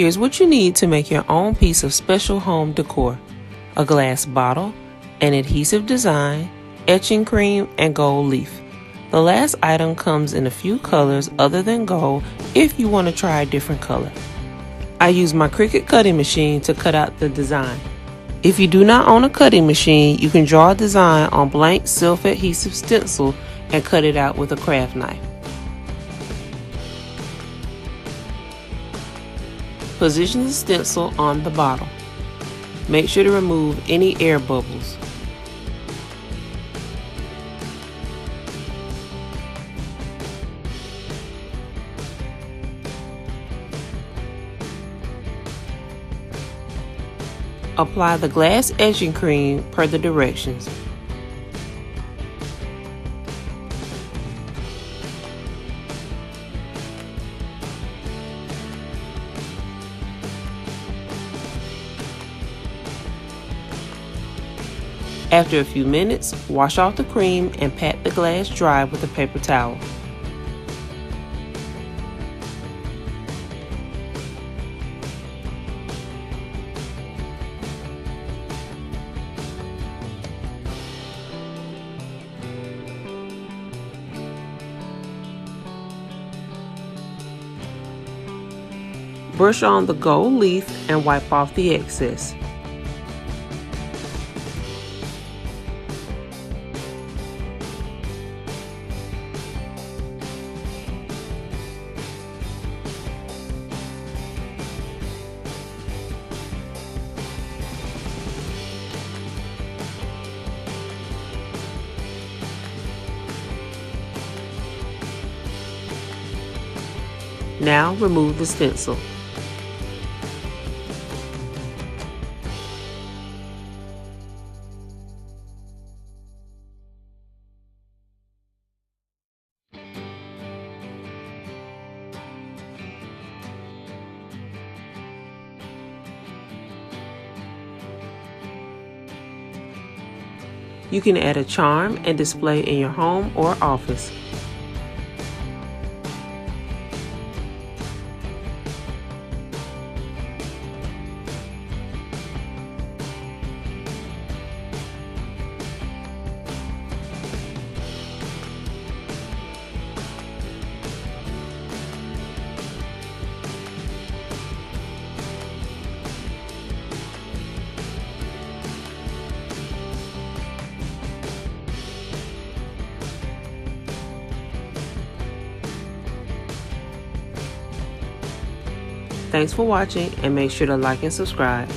Here's what you need to make your own piece of special home decor: a glass bottle, an adhesive design, etching cream, and gold leaf. The last item comes in a few colors other than gold if you want to try a different color. I use my Cricut cutting machine to cut out the design. If you do not own a cutting machine, you can draw a design on blank self-adhesive stencil and cut it out with a craft knife. Position the stencil on the bottle. Make sure to remove any air bubbles. Apply the glass etching cream per the directions. After a few minutes, wash off the cream and pat the glass dry with a paper towel. Brush on the gold leaf and wipe off the excess. Now remove the stencil. You can add a charm and display in your home or office. Thanks for watching, and make sure to like and subscribe.